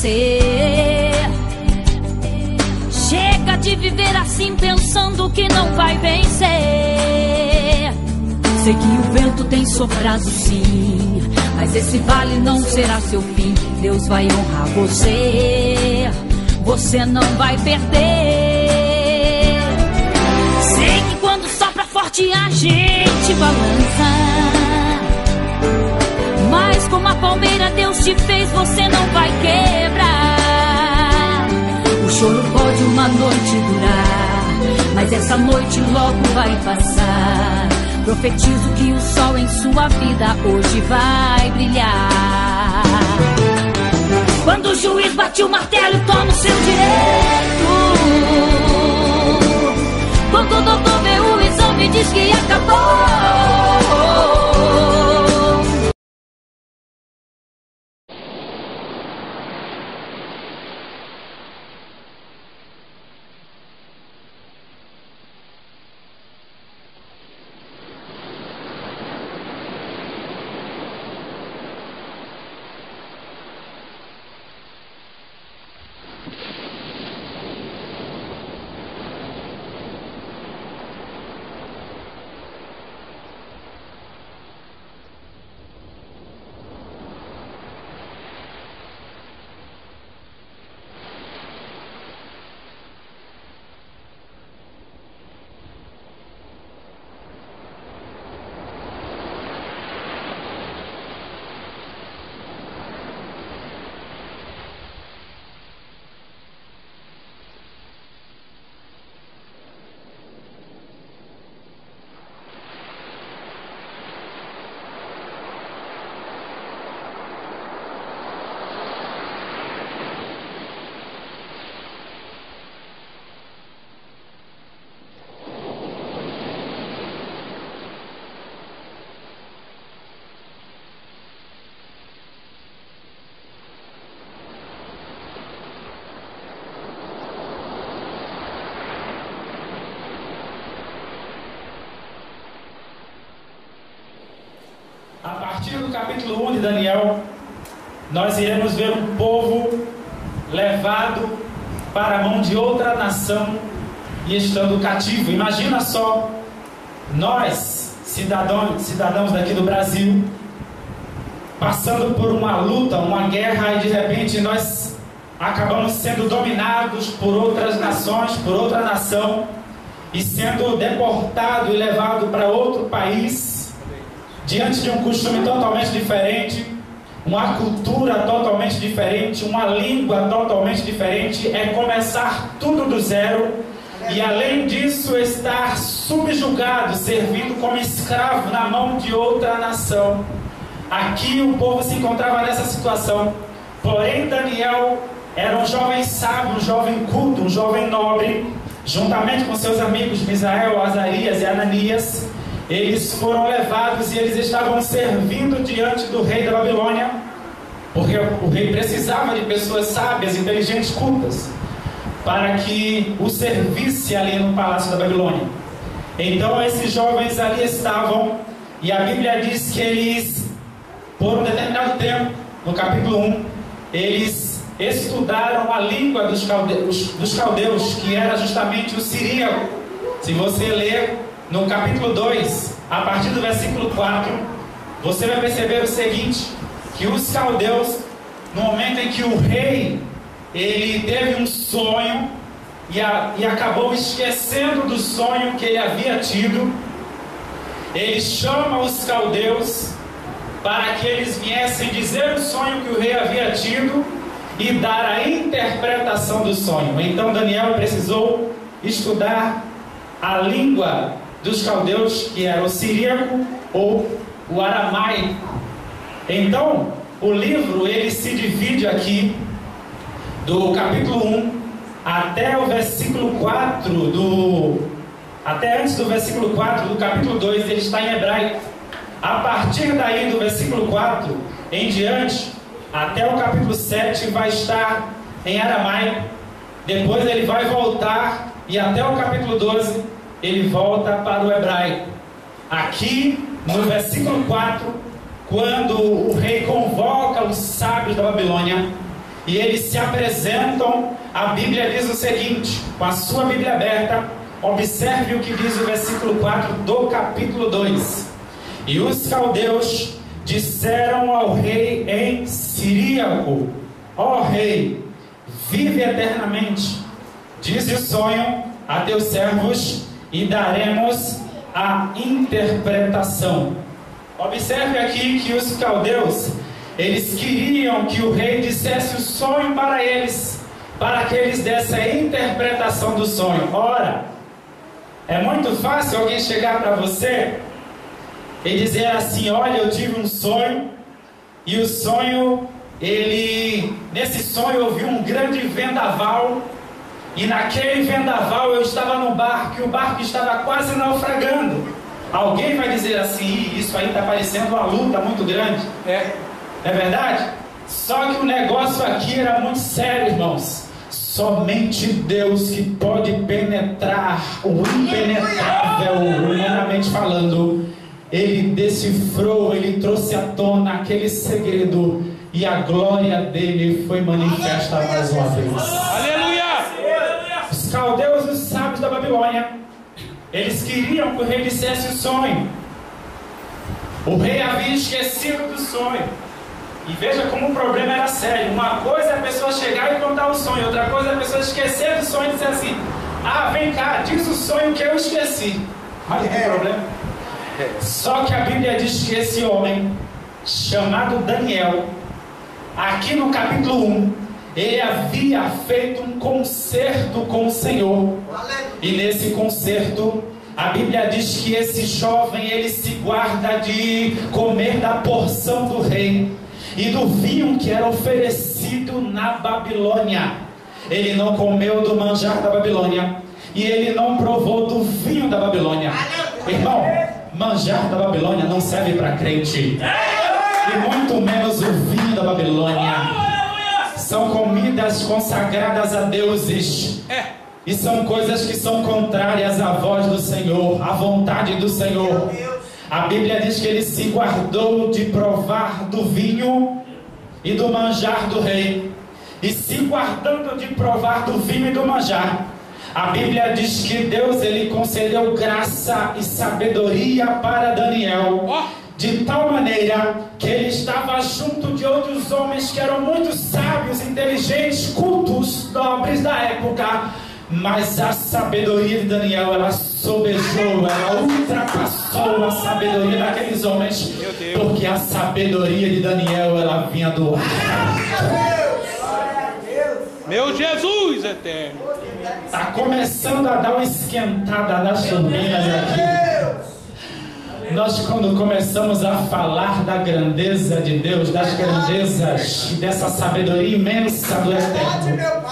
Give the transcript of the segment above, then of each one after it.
você. Chega de viver assim pensando que não vai vencer. Sei que o vento tem soprado sim, mas esse vale não será seu fim. Deus vai honrar você, você não vai perder. Sei que quando sopra forte a gente balança, mas como a palmeira Deus te fez, você não vai quebrar. O choro pode uma noite durar, mas essa noite logo vai passar. Profetizo que o sol em sua vida hoje vai brilhar. Quando o juiz bate o martelo, toma o seu direito. Quando o doutor vê o exame, diz que acabou. A partir do capítulo 1 de Daniel, nós iremos ver um povo levado para a mão de outra nação e estando cativo. Imagina só, nós, cidadãos daqui do Brasil, passando por uma luta, uma guerra, e de repente nós acabamos sendo dominados por outras nações, por outra nação, e sendo deportado e levado para outro país, diante de um costume totalmente diferente, uma cultura totalmente diferente, uma língua totalmente diferente. É começar tudo do zero e, além disso, estar subjugado, servindo como escravo na mão de outra nação. Aqui o povo se encontrava nessa situação. Porém, Daniel era um jovem sábio, um jovem culto, um jovem nobre. Juntamente com seus amigos Misael, Azarias e Ananias, eles foram levados e eles estavam servindo diante do rei da Babilônia, porque o rei precisava de pessoas sábias, inteligentes, cultas, para que o servisse ali no palácio da Babilônia. Então esses jovens ali estavam, e a Bíblia diz que eles, por um determinado tempo, no capítulo 1, eles estudaram a língua dos caldeus, que era justamente o siríaco. Se você ler no capítulo 2, a partir do versículo 4, você vai perceber o seguinte, que os caldeus, no momento em que o rei, ele teve um sonho e acabou esquecendo do sonho que ele havia tido, ele chama os caldeus para que eles viessem dizer o sonho que o rei havia tido e dar a interpretação do sonho. Então Daniel precisou estudar a língua dos caldeus, que era o siríaco ou o aramaico. Então, o livro ele se divide aqui do capítulo 1 até o versículo 4 até antes do versículo 4 do capítulo 2, ele está em hebraico. A partir daí do versículo 4 em diante, até o capítulo 7 vai estar em aramaico. Depois ele vai voltar e até o capítulo 12 ele volta para o hebraico. Aqui no versículo 4, quando o rei convoca os sábios da Babilônia, e eles se apresentam. A Bíblia diz o seguinte, com a sua Bíblia aberta, observe o que diz o versículo 4 do capítulo 2. E os caldeus disseram ao rei em siríaco: ó rei, vive eternamente, dize o sonho a teus servos e daremos a interpretação. Observe aqui que os caldeus, eles queriam que o rei dissesse o sonho para eles, para que eles dessem a interpretação do sonho. Ora, é muito fácil alguém chegar para você e dizer assim: olha, eu tive um sonho, e o sonho, nesse sonho eu vi um grande vendaval, e naquele vendaval eu estava no barco, e o barco estava quase naufragando. Alguém vai dizer assim: isso aí está parecendo uma luta muito grande. É verdade? Só que o negócio aqui era muito sério, irmãos. Somente Deus que pode penetrar o impenetrável, humanamente falando. Ele decifrou, ele trouxe à tona aquele segredo, e a glória dele foi manifesta mais uma vez. Aleluia! Os caldeus, os sábios da Babilônia, eles queriam que o rei dissesse o sonho. O rei havia esquecido do sonho. E veja como o problema era sério. Uma coisa é a pessoa chegar e contar o sonho, outra coisa é a pessoa esquecer do sonho e dizer assim: ah, vem cá, diz o sonho que eu esqueci. Olha que problema. Só que a Bíblia diz que esse homem, chamado Daniel, aqui no capítulo 1, ele havia feito um concerto com o Senhor. E nesse concerto, a Bíblia diz que esse jovem, ele se guarda de comer da porção do rei e do vinho que era oferecido na Babilônia. Ele não comeu do manjar da Babilônia, e ele não provou do vinho da Babilônia. Irmão, manjar da Babilônia não serve para crente, e muito menos o vinho da Babilônia. São comidas consagradas a deuses, e são coisas que são contrárias à voz do Senhor, à vontade do Senhor. A Bíblia diz que ele se guardou de provar do vinho e do manjar do rei. E se guardando de provar do vinho e do manjar, a Bíblia diz que Deus, ele concedeu graça e sabedoria para Daniel, de tal maneira que ele estava junto de outros homens que eram muito sábios, inteligentes, cultos, nobres da época. Mas a sabedoria de Daniel, ela sobejou, ela ultrapassou a sabedoria daqueles homens, porque a sabedoria de Daniel, ela vinha do alto. Meu Jesus eterno. Está começando a dar uma esquentada nas turbinas aqui. Nós, quando começamos a falar da grandeza de Deus, das grandezas e dessa sabedoria imensa do Eterno,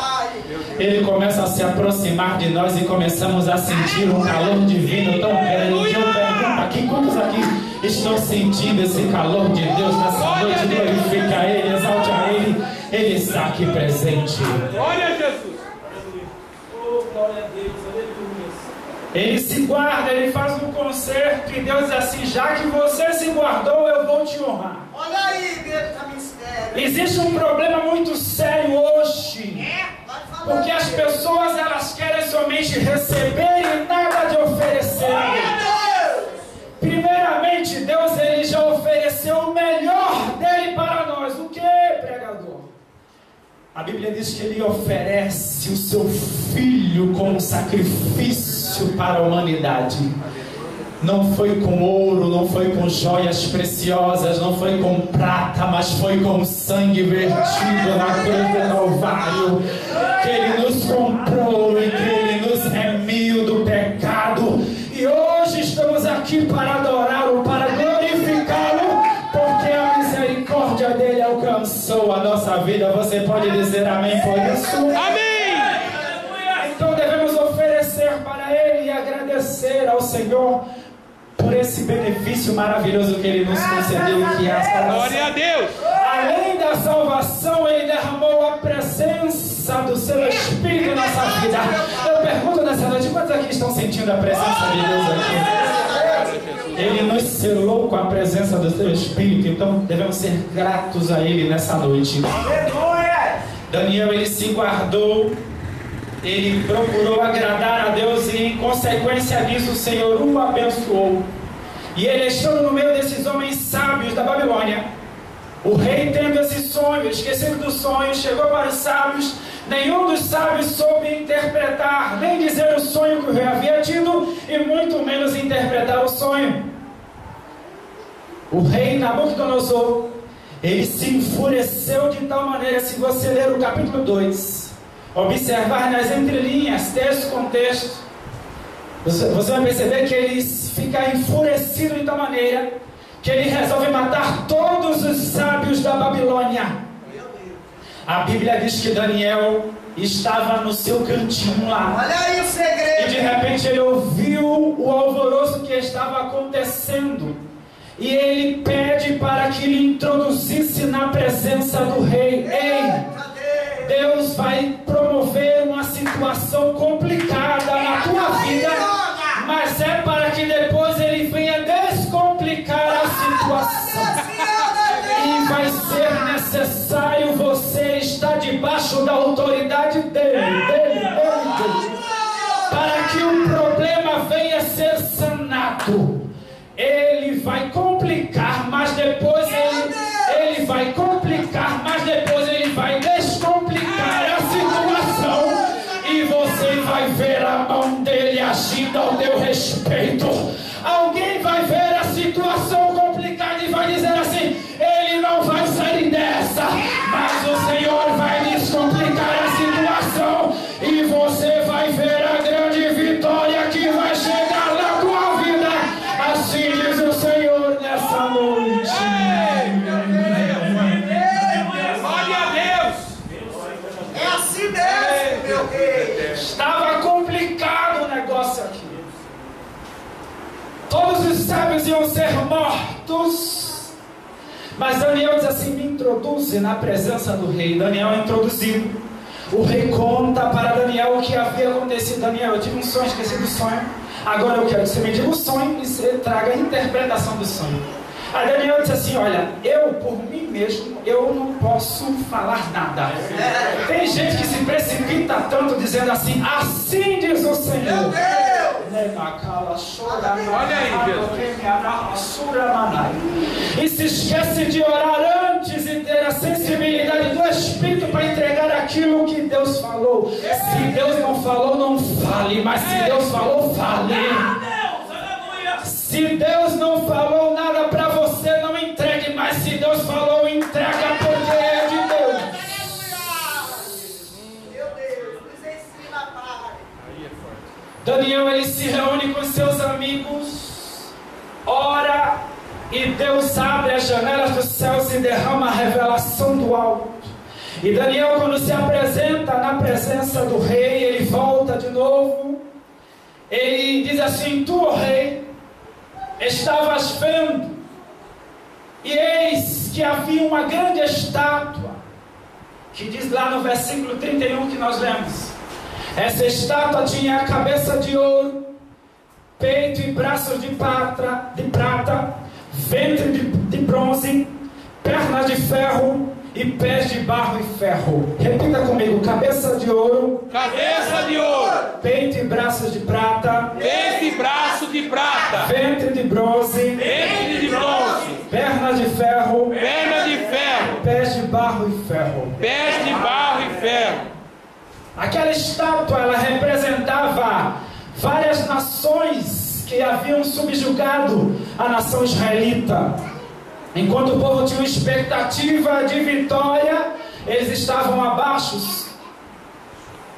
Ele começa a se aproximar de nós e começamos a sentir um calor divino tão grande. Que eu pergunto aqui, quantos aqui estão sentindo esse calor de Deus nessa noite? Glorifica a Ele, exalte a Ele. Ele está aqui presente. Glória a Jesus. Oh, glória a Deus, aleluia. Ele se guarda, ele faz um concerto, e Deus diz assim: já que você se guardou, eu vou te honrar. Olha aí, Deus da mistério. Existe um problema muito sério hoje, porque as pessoas, elas querem somente receber e nada de oferecer. Primeiramente, Deus, ele já ofereceu o melhor dele para nós. O que, pregador? A Bíblia diz que ele oferece o seu filho como sacrifício para a humanidade. Não foi com ouro, não foi com joias preciosas, não foi com prata, mas foi com sangue vertido na cruz do Calvário, que ele nos comprou e que ele nos remiu do pecado. E hoje estamos aqui para adorá-lo, para glorificá-lo, porque a misericórdia dele alcançou a nossa vida. Você pode dizer amém por isso? Amém! Então devemos oferecer para ele e agradecer ao Senhor por esse benefício maravilhoso que ele nos concedeu, que é a salvação. Glória a Deus! Além da salvação, ele derramou a presença do seu Espírito em nossa vida. Eu pergunto nessa noite, quantos aqui estão sentindo a presença de Deus aqui? Ele nos selou com a presença do seu Espírito, então devemos ser gratos a Ele nessa noite. Daniel, ele se guardou, ele procurou agradar a Deus e, em consequência disso, o Senhor o abençoou. E ele, estando no meio desses homens sábios da Babilônia, o rei, tendo esse sonho, esquecido do sonho, chegou para os sábios. Nenhum dos sábios soube interpretar, nem dizer o sonho que o rei havia tido, e muito menos interpretar o sonho. O rei Nabucodonosor, ele se enfureceu de tal maneira, se você ler o capítulo 2, observar nas entrelinhas, texto com texto, você vai perceber que ele fica enfurecido de tal maneira que ele resolve matar todos os sábios da Babilônia. A Bíblia diz que Daniel estava no seu cantinho lá. Olha aí o segredo. E de repente ele ouviu o alvoroço que estava acontecendo. E ele pede para que lhe introduzisse na presença do rei. Ei, Deus vai promover uma situação complicada na tua vida, mas é para que depois ele venha descomplicar a situação. E vai ser necessário você estar debaixo da autoridade dele, para que o problema venha ser sanado. Ele vai complicar, mas depois ele vai complicar, mas depois ele vai descomplicar a situação, e você vai ver a mão dele agindo ao teu respeito. Alguém vai ver a situação complicada e vai dizer assim: ele não vai sair dessa, mas o Senhor vai descomplicar a situação, e você vai ver a grande vitória que vai chegar na tua vida. Assim diz o Senhor nessa noite. Glória a Deus. É assim mesmo, meu rei. Estava complicado o negócio aqui. Todos os sábios iam ser mortos. Mas Daniel diz assim: me introduze na presença do rei. Daniel é introduzido. O rei conta para Daniel o que havia acontecido. Daniel, eu tive um sonho, esqueci do sonho. Agora eu quero que você me diga o sonho e você traga a interpretação do sonho. Aí Daniel disse assim: olha, eu por mim mesmo, eu não posso falar nada. Tem gente que se precipita tanto dizendo assim: assim diz o Senhor. Olha aí, E se esquece de orar antes e ter a sensibilidade do Espírito para entregar aquilo que Deus falou. Se Deus não falou, não fale. Mas se Deus falou, fale. Se Deus não falou nada para você, não entregue. Mas se Deus falou, entrega, porque é de Deus. Meu Deus, nos ensina, Pai. Daniel, ele se reúne com seus amigos, ora, e Deus abre as janelas dos céus e derrama a revelação do alto. E Daniel, quando se apresenta na presença do rei, ele volta de novo. Ele diz assim: tu, ó rei, estavas vendo, e eis que havia uma grande estátua, que diz lá no versículo 31 que nós lemos. Essa estátua tinha a cabeça de ouro, peito e braços de prata, ventre de bronze, pernas de ferro e pés de barro e ferro. Repita comigo: cabeça de ouro, peito e braços de prata, Peito e braço de prata, ventre de bronze, pernas de ferro, perna de ferro, pés de barro e ferro. pés de barro e ferro. Aquela estátua, ela representava várias nações que haviam subjugado a nação israelita. Enquanto o povo tinha uma expectativa de vitória, eles estavam abaixo,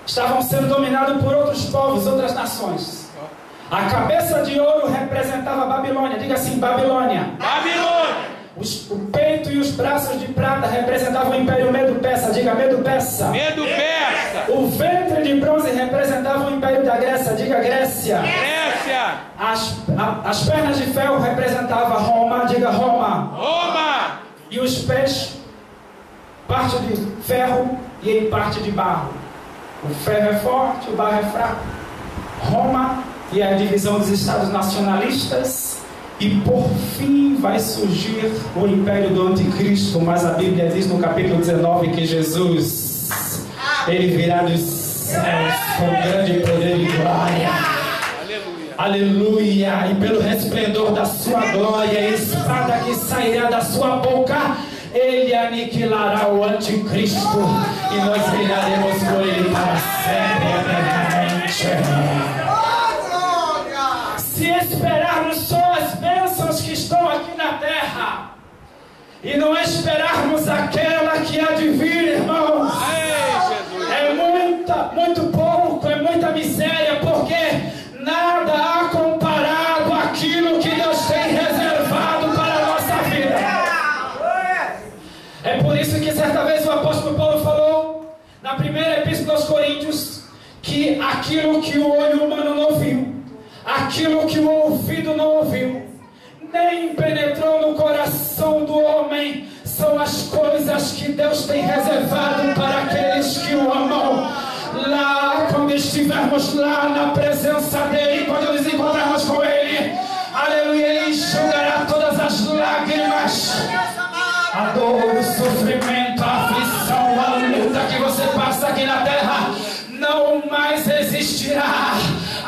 estavam sendo dominados por outros povos, outras nações. A cabeça de ouro representava a Babilônia. Diga assim: Babilônia. Babilônia. O peito e os braços de prata representavam o Império Medo-Persa. Diga Medo-Persa. Medo-Persa. O ventre de bronze representava o Império da Grécia. Diga Grécia. Grécia. As pernas de ferro representavam Roma. Diga Roma. Roma. E os pés, parte de ferro e em parte de barro. O ferro é forte, o barro é fraco. Roma e a divisão dos estados nacionalistas. E por fim vai surgir o império do anticristo. Mas a Bíblia diz no capítulo 19 que Jesus Ele virá dos céus com grande poder e glória. Aleluia. E pelo resplendor da sua glória, a espada que sairá da sua boca, ele aniquilará o anticristo, e nós reinaremos por ele para sempre eternamente. Se esperarmos só as bênçãos que estão aqui na terra e não esperarmos aquela que há de vir, irmãos, é muito pouco, é muita miséria, porque nada há comparado àquilo que Deus tem reservado para a nossa vida. É por isso que certa vez o apóstolo Paulo falou na primeira epístola aos Coríntios que aquilo que o olho humano não viu, aquilo que o ouvido não ouviu, nem penetrou no coração do homem, são as coisas que Deus tem reservado para aqueles que o amam. Lá, quando estivermos lá na presença dele, quando nos encontrarmos com ele, aleluia, ele enxugará todas as lágrimas, a dor, o sofrimento, a aflição, a luta que você passa aqui na terra, não mais existirá.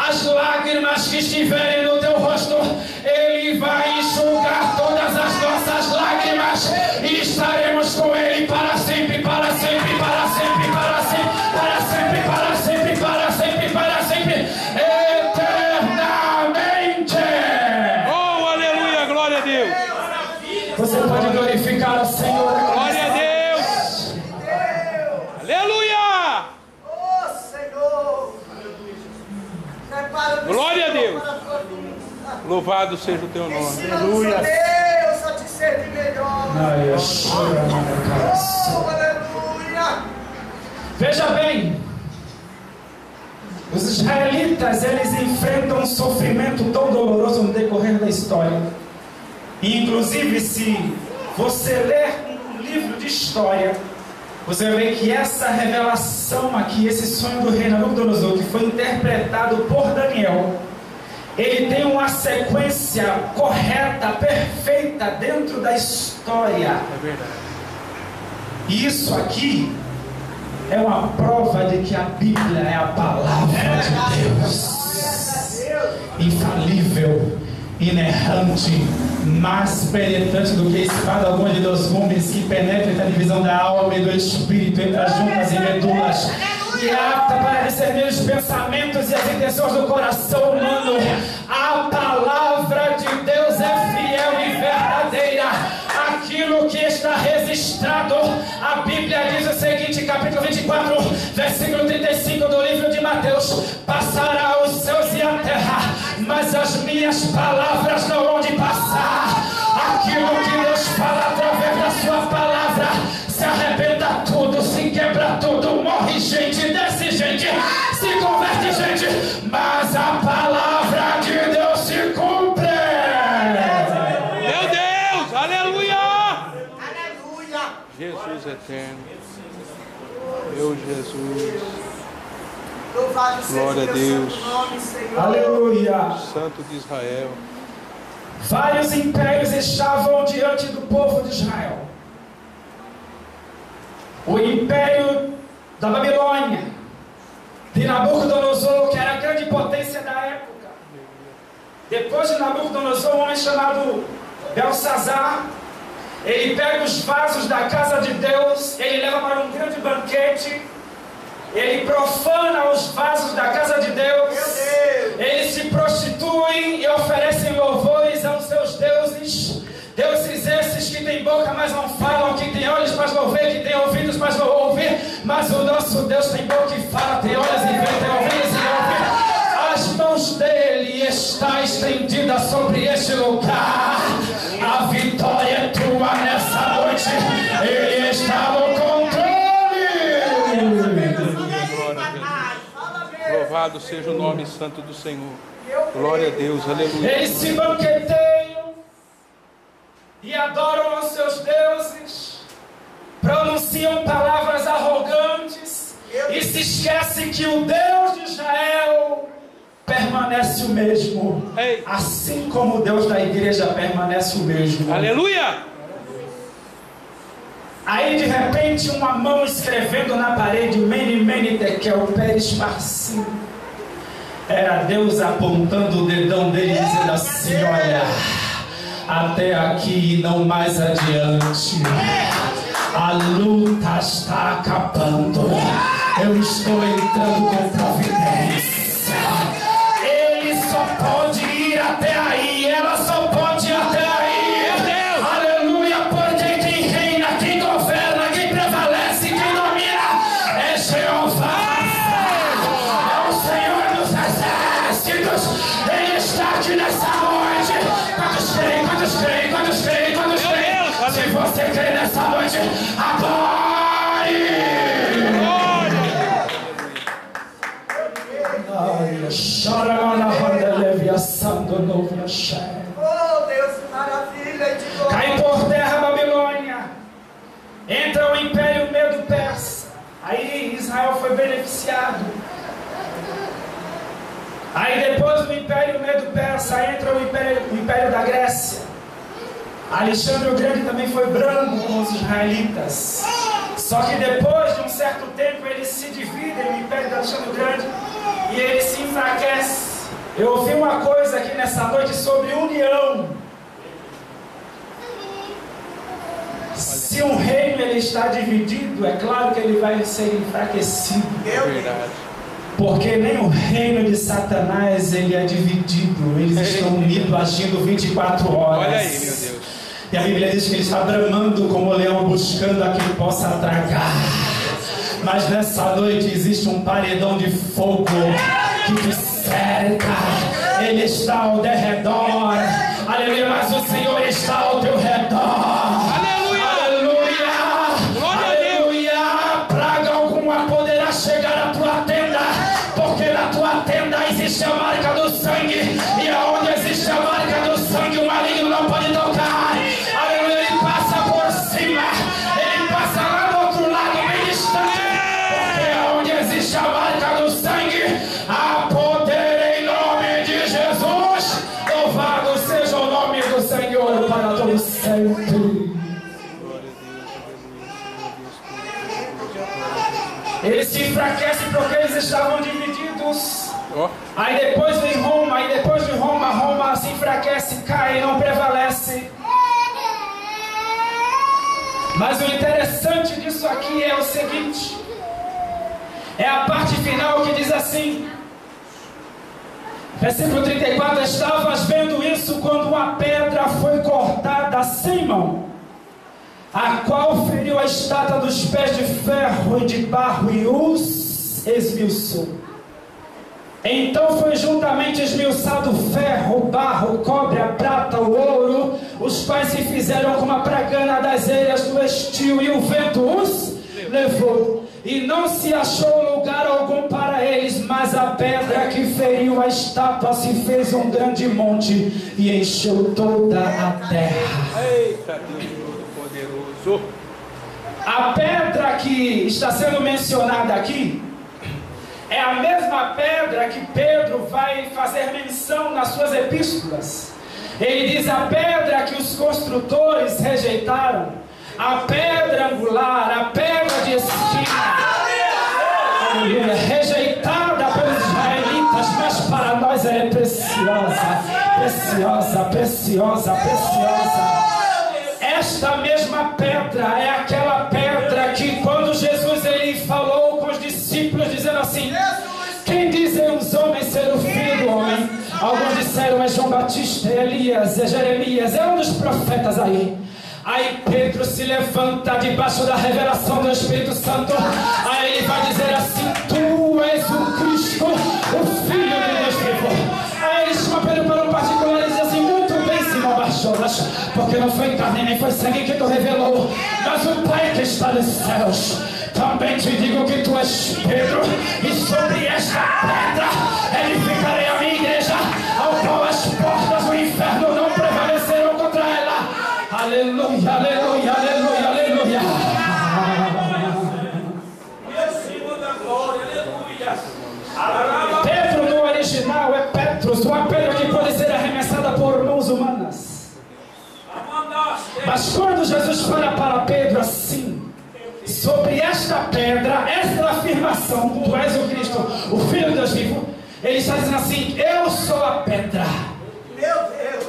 As lágrimas que estiverem no teu rosto, ele vai enxugar todas as nossas lágrimas, e estaremos com ele para sempre, para sempre, para sempre, para sempre, para sempre, para sempre, para sempre, para sempre, eternamente. Oh, aleluia, glória a Deus. Você pode glorificar o Senhor. Glória a Deus. Aleluia. Glória a Deus. Louvado seja o teu nome. Aleluia. Deus a te servir melhor. Aleluia. Veja bem, os israelitas, eles enfrentam um sofrimento tão doloroso no decorrer da história. E inclusive, se você ler um livro de história, você vê que essa revelação aqui, esse sonho do rei Nabucodonosor, que foi interpretado por Daniel, ele tem uma sequência correta, perfeita dentro da história. É verdade. E isso aqui é uma prova de que a Bíblia é a palavra de Deus, infalível, inerrante, mais penetrante do que a espada alguma de dois gumes, que penetra entre a divisão da alma e do espírito, entre as juntas e medulas, e apta para discernir os pensamentos e as intenções do coração humano. A palavra de Deus é fiel e verdadeira. Aquilo que está registrado, a Bíblia diz o seguinte, capítulo 24, versículo 35 do livro de Mateus: passará os céus e a terra, mas as minhas palavras não vão de passar. Aquilo que Deus fala através da sua palavra, se arrebenta tudo, se quebra tudo, morre gente, desce gente, se converte gente, mas a palavra de Deus se cumpre. Meu Deus, aleluia. Aleluia. Jesus eterno, meu Jesus, Louvado seja glória a o teu Deus. santo nome, Senhor. Aleluia. Santo de Israel. Vários impérios estavam diante do povo de Israel. O império da Babilônia, de Nabucodonosor, que era a grande potência da época. Depois de Nabucodonosor, um homem chamado Belsazar, ele pega os vasos da casa de Deus, ele leva para um grande banquete, ele profana os vasos da casa de Deus, eles se prostituem e oferecem louvores aos seus deuses, deuses esses que têm boca, mas não falam, que têm olhos, mas não vê, que têm ouvidos, mas não ouvem. Mas o nosso Deus tem boca e fala, tem olhos e vê, tem ouvidos e ouve. As mãos dele está estendida sobre este lugar. A vitória é tua nessa noite. Ele está no controle. Louvado seja o nome santo do Senhor. Glória a Deus, aleluia. Eles se banqueteiam e adoram os seus deuses, pronunciam palavras arrogantes e se esquecem que o Deus de Israel permanece o mesmo. Ei. Assim como o Deus da igreja permanece o mesmo. Aleluia. Aí de repente uma mão escrevendo na parede, Mene, Mene, Tekel, Peres, Parsim. Era Deus apontando o dedão dele e dizendo assim: olha, até aqui e não mais adiante. A luta está acabando. Eu estou entrando com providência. Ele só pode ir até aí. Ela só pode ir até aí. Aleluia, porque quem reina, quem governa, quem prevalece, quem domina é Jeová. É o Senhor dos exércitos. Ele está aqui nessa noite. Quantos creem, quantos creem, quantos creem, quantos creem? Se você crê nessa noite, adore! Oh, Deus, que maravilha! Cai por terra Babilônia. Entra o Império Medo-Persa. Aí Israel foi beneficiado. Aí depois do Império Medo-Persa entra o Império da Grécia. Alexandre o Grande também foi branco com os israelitas. Só que depois de um certo tempo eles se dividem, o Império de Alexandre o Grande, e ele se enfraquece. Eu ouvi uma coisa aqui nessa noite sobre união. Se um reino ele está dividido, é claro que ele vai ser enfraquecido. Porque nem o reino de Satanás ele é dividido. Eles estão unidos, agindo 24 horas. Olha aí, meu Deus. E a Bíblia diz que ele está bramando como o leão, buscando a quem possa tragar. Mas nessa noite existe um paredão de fogo que te cerca. Ele está ao derredor. Aleluia, mas o Senhor está ao teu redor. Aleluia! Aleluia! Aleluia! Praga alguma poderá chegar à tua tenda, porque na tua tenda existe a marca do sangue. E aonde existe a marca do sangue, o maligno não pode tocar. Aleluia! Ele passa por cima. Ele passa lá do outro lado, bem distante. Porque aonde existe a marca do sangue, há poder em nome de Jesus. Louvado seja o nome do Senhor para todos sempre. Eles se enfraquecem porque eles estavam divididos. Aí depois vem Roma, aí depois de Roma, Roma se enfraquece, cai, não prevalece. Mas o interessante disso aqui é o seguinte: é a parte final que diz assim, versículo 34: estavas vendo isso quando uma pedra foi cortada sem mão, a qual feriu a estátua dos pés de ferro e de barro e os esmiuçou. Então foi juntamente esmiuçado o ferro, o barro, o cobre, a prata, o ouro, os quais se fizeram como a pragana das eiras do estio, e o vento os levou. E não se achou lugar algum para eles, mas a pedra que feriu a estátua se fez um grande monte e encheu toda a terra. Eita Deus poderoso! A pedra que está sendo mencionada aqui é a mesma pedra que Pedro vai fazer menção nas suas epístolas. Ele diz: a pedra que os construtores rejeitaram, a pedra angular, a pedra de esquina, rejeitada pelos israelitas, mas para nós ela é preciosa, preciosa, preciosa, preciosa. Esta mesma pedra é aquela pedra que quando Jesus ele falou com os discípulos dizendo assim: quem dizem os homens ser o filho do homem? Alguns disseram: é João Batista, é Elias, é Jeremias, é um dos profetas aí. Aí Pedro se levanta debaixo da revelação do Espírito Santo. Aí ele vai dizer assim: tu és o Cristo, o Filho de Deus vivo. Aí ele chama Pedro para um particular e diz assim: muito bem, Simão Barjonas, porque não foi carne nem foi sangue que tu revelou, mas o Pai que está nos céus. Também te digo que tu és Pedro, e sobre esta pedra edificarei a minha igreja, ao qual as portas do inferno não prevalecerão contra ela. Aleluia, aleluia, aleluia, aleluia. Pedro no original é Petrus, uma pedra que pode ser arremessada por mãos humanas. Mas quando Jesus fala para Pedro assim, sobre esta pedra, esta afirmação, tu és o Cristo, o Filho de Deus vivo, ele está dizendo assim: eu sou a pedra. Meu Deus.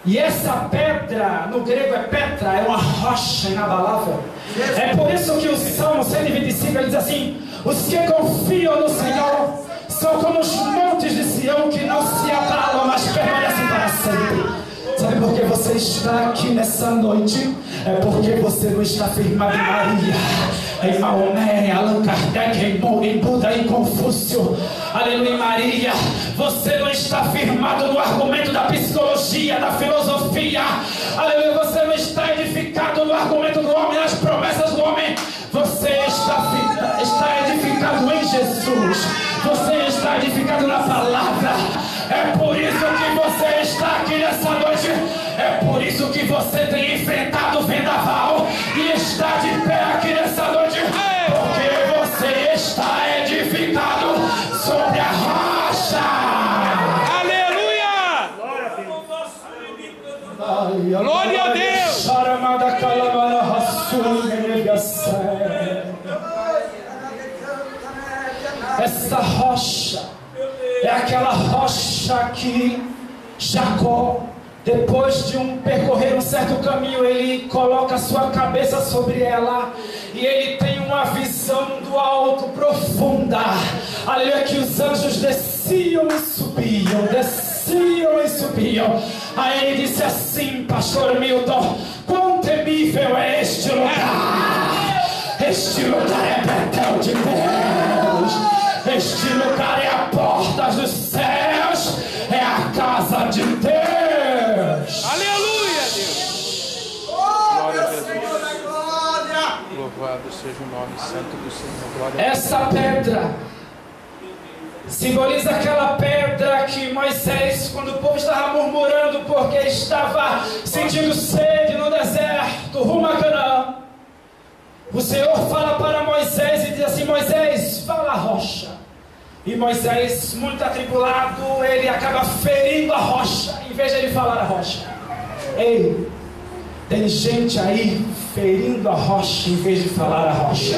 E essa pedra, no grego é petra, é uma rocha inabalável. É por isso que o Salmo 125 ele diz assim: os que confiam no Senhor são como os montes de Sião, que não se abalam, mas permanecem para sempre. Sabe por que você está aqui nessa noite? É porque você não está firmado em Maria, em Maomé, em Allan Kardec, em Buda, em Confúcio. Aleluia, em Maria. Você não está firmado no argumento da psicologia, da filosofia. Aleluia, você não está edificado no argumento do homem, nas promessas do homem. Você está edificado em Jesus. Você está edificado na palavra. É por isso que você está aqui nessa noite. É por isso que você tem enfrentado o vendaval e está de pé aqui nessa noite. Porque você está edificado sobre a rocha. Aleluia! Glória a Deus! Essa rocha é aquela rocha que Jacó, depois de percorrer um certo caminho, ele coloca a sua cabeça sobre ela e ele tem uma visão do alto profunda. Aleluia, que os anjos desciam e subiam, desciam e subiam. Aí ele disse assim: pastor Milton, quão temível é este lugar! Este lugar é Betel de Deus. Este lugar é a porta dos céus, é a casa de Deus. Aleluia, Deus. Oh, meu Senhor da glória. Louvado seja o nome santo do Senhor. Glória a Deus. Essa pedra simboliza aquela pedra que Moisés, quando o povo estava murmurando porque estava sentindo sede no deserto, rumo a Canaã, o Senhor fala para Moisés e diz assim: Moisés, fala a rocha. E Moisés, muito atribulado, ele acaba ferindo a rocha, em vez de ele falar a rocha. Ei, tem gente aí ferindo a rocha em vez de falar a rocha.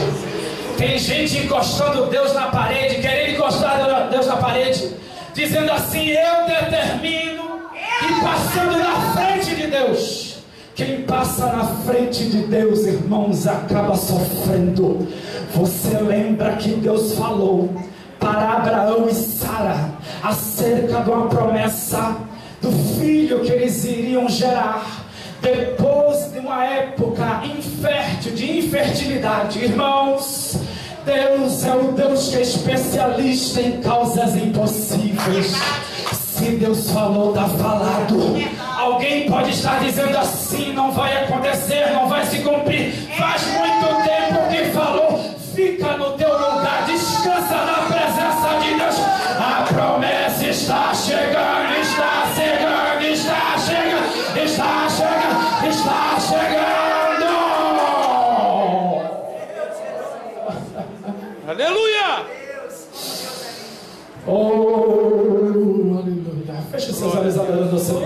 Tem gente encostando Deus na parede, querendo encostar Deus na parede, dizendo assim: eu determino, e passando na frente de Deus. Quem passa na frente de Deus, irmãos, acaba sofrendo. Você lembra que Deus falou para Abraão e Sara acerca de uma promessa do filho que eles iriam gerar depois de uma época infértil, de infertilidade. Irmãos, Deus é o Deus que é especialista em causas impossíveis. Se Deus falou, está falado. Alguém pode estar dizendo assim: não vai acontecer, não vai se cumprir. Faz muito tempo que falou. Fica no teu lugar, descansa na presença de Deus. A promessa está chegando, está chegando, está chegando, está chegando, está chegando. Aleluia! Oh, aleluia. Feche seus olhos adorando o Senhor.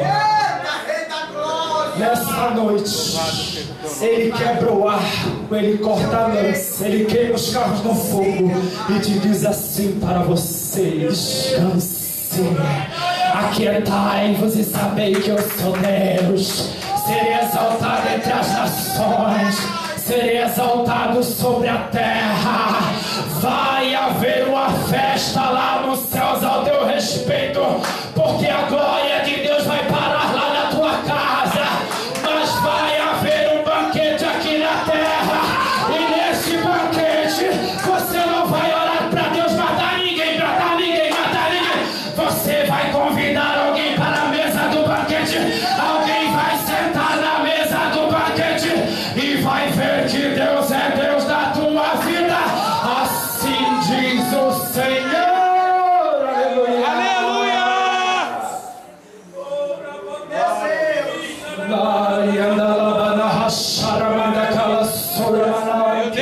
Nessa noite, Ele quebra o arco, Ele corta a lança, Ele queima os carros no fogo e te diz assim para você: descanse, aquietai-vos e sabei que eu sou Deus. Serei exaltado entre as nações, serei exaltado sobre a terra. Vai haver uma festa lá nos céus ao teu respeito, porque a glória de Deus vai parar lá na tua casa. Mas vai haver um banquete aqui na terra, e nesse banquete você não vai orar para Deus matar ninguém, matar ninguém, matar ninguém. Você vai convidar alguém para a mesa do banquete. Alguém vai sentar na mesa do banquete e vai ver que Deus é Deus da tua vida. Assim diz o Senhor. Aleluia. Aleluia! Meu Deus! Deus maravilhoso!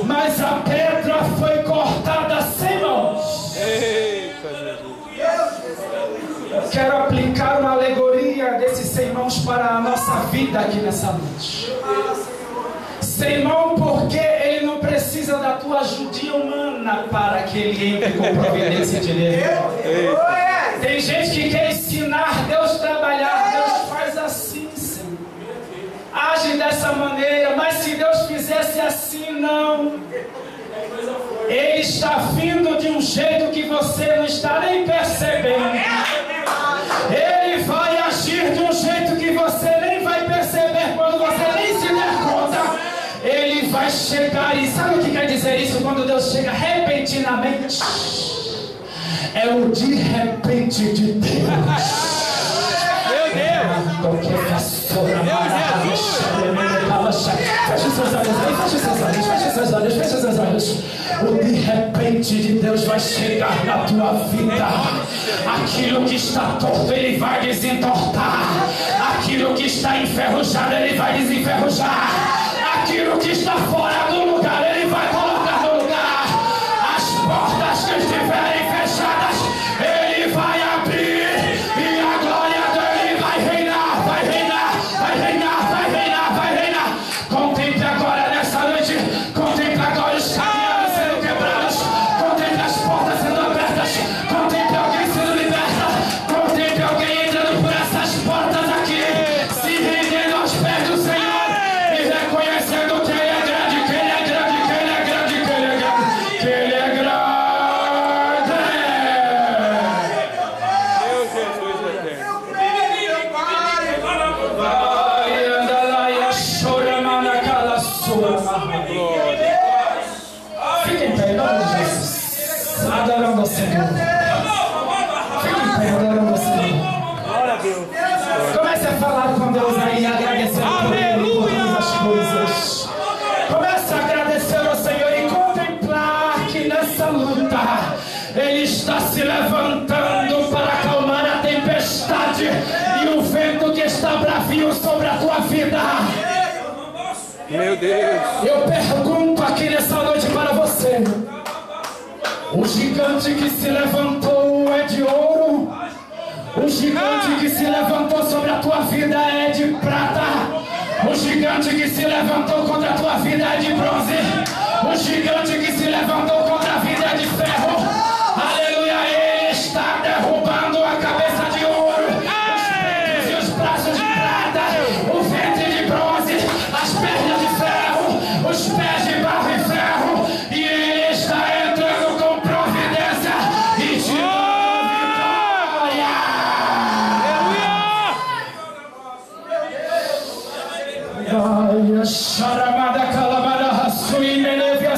Mas a pedra foi cortada sem mãos. Eita, Jesus! Quero aplicar uma alegoria desses 100 mãos para a nossa vida aqui nessa noite. sem mão, porque ele não precisa da tua ajudinha humana para que ele entre com providência de Deus. Tem gente que quer ensinar Deus a trabalhar. Deus faz assim, Senhor. Age dessa maneira, mas se Deus fizesse assim, não. Ele está vindo de um jeito que você não está nem percebendo. Ele vai agir de um jeito que você nem vai perceber quando você nem se der conta. Ele vai chegar, e sabe o que quer dizer isso quando Deus chega repentinamente? É o de repente de Deus. Meu Deus! Feche seus olhos aí, feche seus olhos, feche seus olhos, feche seus olhos. O de repente de Deus vai chegar na tua vida. Aquilo que está torto, Ele vai desentortar. Aquilo que está enferrujado, Ele vai desenferrujar. Aquilo que está fora do lugar, Ele vai colocar no lugar. As portas que estiverem fechadas, Ele vai abrir. E a glória dEle vai reinar, vai reinar, vai reinar, vai reinar, vai reinar. Contemple agora nessa noite, contemple agora os caminhos sendo quebrados, contemple as portas sendo abertas, contemple alguém sendo liberta, contemple alguém entrando por essas portas aqui, se rendendo aos pés do Senhor e reconhecendo que Ele é grande, que Ele é grande, que Ele é grande, que Ele é grande, que Ele é grande. Meu Jesus eterno. Vai, anda lá e chora, manacala, sua. Glória. Fique em pé, em nome de Jesus. Adorando ao Senhor. Fique em pé, adorando ao Senhor. Glória a Deus. Comece a falar com Deus aí, agradecendo por Ele por todas as coisas. Comece a agradecer ao Senhor e contemplar que nessa luta Ele está se levantando para acalmar a tempestade e o vento que está bravio sobre a tua vida. Meu Deus. Eu pergunto aqui nessa noite para você: o gigante que se levantou é de ouro? O gigante que se levantou sobre a tua vida é de prata? O gigante que se levantou contra a tua vida é de bronze? O gigante que se levantou contra a vida é de ferro? Aleluia, Ele está derrubando a cabeça de ouro, os peitos e os braços de prata, o ventre de bronze, as pernas de ferro, os pés de barro e ferro, e Ele está entrando com providência e te dando vitória. Ai, a charamada calabada raçui menevia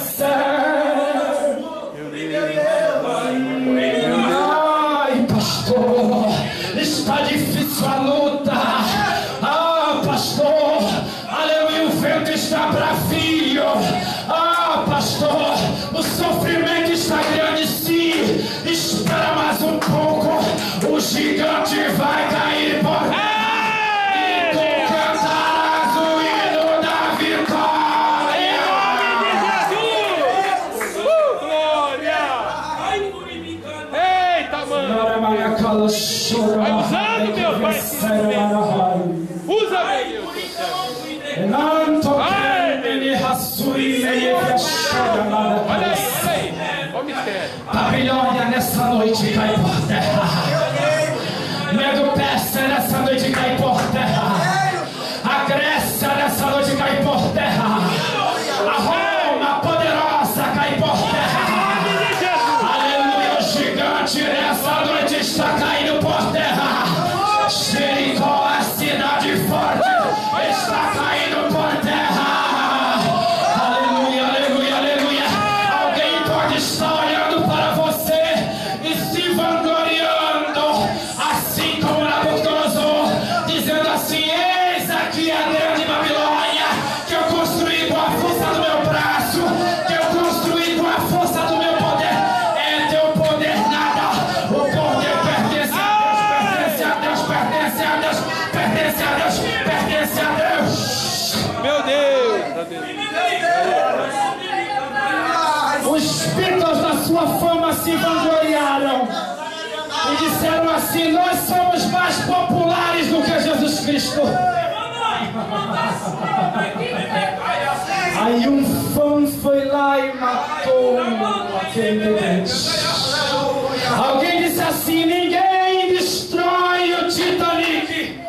Ai, pastor, está difícil a luta. Ah, pastor, aleluia, o vento está bravio. Ah, pastor, o sofrimento está grande. Sim, espera mais um pouco, o gigante vai cair por terra. E tu cantarás o hino da vitória. Glória. Eita, mano. Vai usando, meu Pai. Usa, meu Deus. Olha aí. Olha o mistério. Babilônia nessa noite cai por terra. Medo-Pérsia nessa noite cai por terra. A Grécia nessa noite cai por terra. A Roma poderosa cai por terra. Aleluia, o gigante nessa noite está caindo por terra. Jericó, a cidade forte, está caindo por terra. Aleluia, aleluia, aleluia. Alguém pode estar olhando para você e se vangloriando, assim como Nabucodonosor, dizendo assim: eis aqui a grande Babilônia, que eu construí com a força do meu braço, que eu construí com a força do meu poder. É teu poder nada. O poder pertence a Deus, pertence a Deus, pertence a Deus, pertence a Deus, pertence a Deus. Meu Deus. Os Beatles da sua fama se vangloriaram e disseram assim: nós somos mais populares do que Jesus Cristo. Aí um fã foi lá e matou aquele bebê. Alguém disse assim: ninguém destrói o Titanic.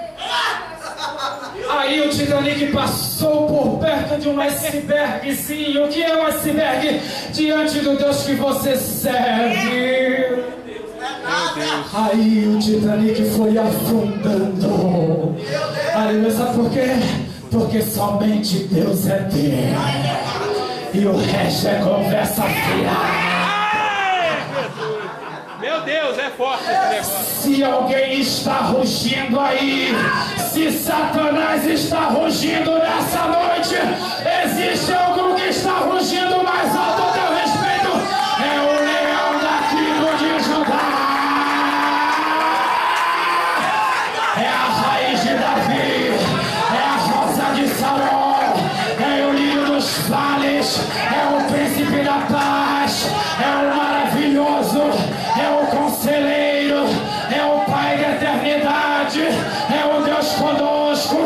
Aí o Titanic passou por perto de um iceberg. Sim, o que é um iceberg diante do Deus que você serve? Aí o Titanic foi afundando. Aleluia, sabe por quê? Porque somente Deus é Deus. E o resto é conversa fiada. Meu Deus, é forte esse negócio. Se alguém está rugindo aí, se Satanás está rugindo nessa noite, existe algum que está rugindo mais alto a teu respeito. É o leão da tribo de Judá. É a raiz de Davi. É a rosa de Saul. É o lírio dos vales. É o príncipe da paz. É o maravilhoso. É o conselheiro, é o Pai da eternidade, é o Deus conosco,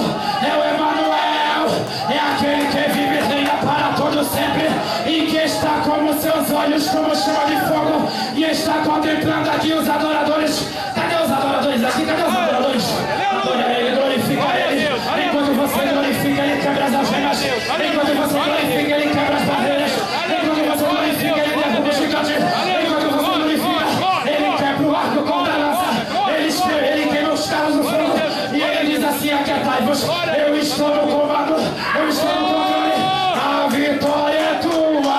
é o Emanuel, é aquele que vive e reina para todo sempre, e que está como seus olhos como chama de fogo, e está contemplando aqui os adoradores. Cadê os adoradores aqui? Cadê os adoradores? Adora ele, glorifica ele. Enquanto você glorifica, ele quebra as algemas. Enquanto você glorifica, ele quebra as barreiras. Enquanto você glorifica, ele derruba o gigante. Enquanto você glorifica, ele quebra o arco com a lança. Ele queima os carros no fogo. E ele diz assim: aquietai-vos. Eu estou no comando. Eu estou no controle. A vitória é tua.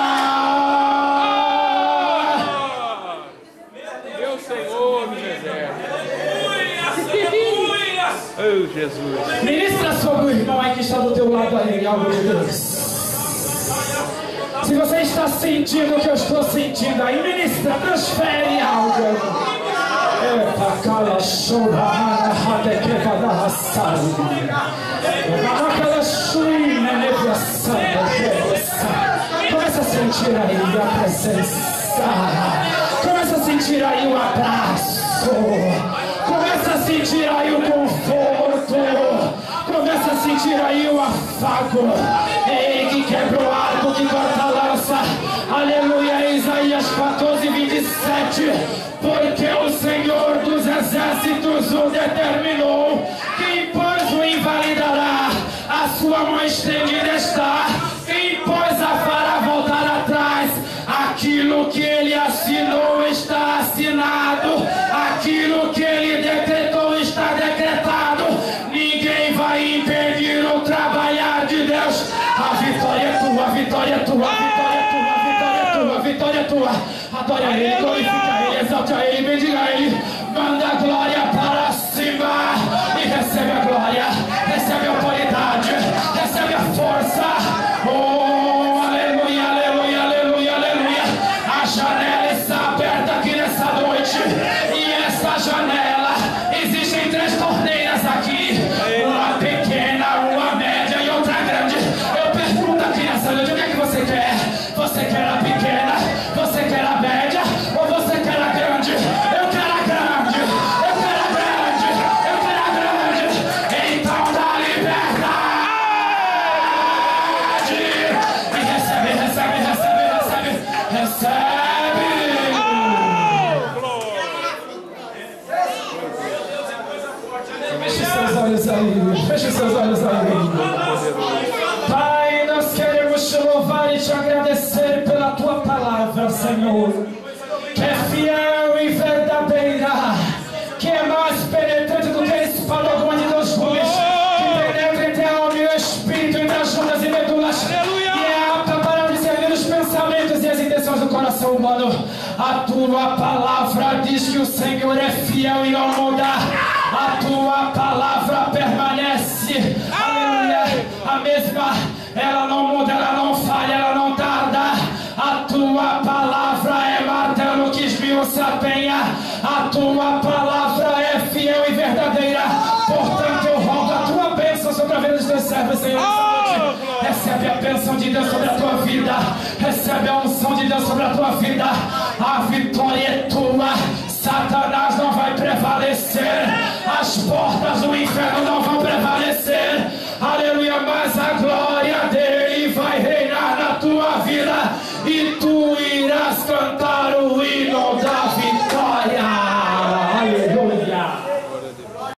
Meu Senhor, meu exército. Oh, Jesus. Ministra sobre o irmão aí que está do teu lado aí, algo de Deus. Se você está sentindo o que eu estou sentindo aí, ministra, transfere algo. Epa, cala, chora, rade que vai dar assado. Aquela chuina, neviação, começa a sentir aí a presença. Começa a sentir aí o abraço. Começa a sentir aí o conforto. Começa a sentir aí o afago. Ele que quebra o arco, que corta a lança. Aleluia, Isaías 14:27. Porque o Senhor dos exércitos o determinou. Quem, pois, o invalidará? A sua mão estendida está. Quem, pois, a fará voltar atrás? Aquilo que ele assinou está assinado. Aquilo que ele decretou está decretado. Ninguém vai impedir o trabalhar de Deus. A vitória é tua, a vitória é tua, a vitória é tua, a vitória é tua, a vitória é tua. Adore a ele, glorifica ele, exalte a ele, bendiga ele. Manda a glória para cima e recebe a glória, recebe a autoridade, recebe a força. Oh, aleluia, aleluia, aleluia, aleluia. A janela está aberta aqui nessa noite. E essa janela, existem 3 torneiras aqui. Uma pequena, uma média e outra grande. Eu pergunto aqui nessa noite: o que é que você quer? Você quer a pequena? Você quer a média? Ou você quer a grande? Eu quero a grande. Eu quero a grande. Eu quero a grande. Então dá liberdade. E recebe, recebe, recebe, recebe. Recebe. Feche seus olhos aí. Feche seus olhos aí. Pai, nós queremos te louvar e te agradecer pela tua palavra, Senhor, que é fiel e verdadeira, que é mais penetrante do que a espada alguma de 2 gumes, que penetra entre a alma e o espírito, entre as juntas e medulas, e é apta para discernir os pensamentos e as intenções do coração humano. A tua palavra diz que o Senhor é fiel e não muda. A tua palavra permanece. Aleluia. A mesma, ela não muda, ela não falha, ela não tarda. A tua palavra é martelo que esmiuça a penha. A tua palavra é fiel e verdadeira. Portanto, eu rogo a tua bênção sobre a vida dos teus servos, Senhor. Recebe a bênção de Deus sobre a tua vida. Recebe a unção de Deus sobre a tua vida. A vitória é tua. Satanás não vai prevalecer. As portas do inferno não vão prevalecer.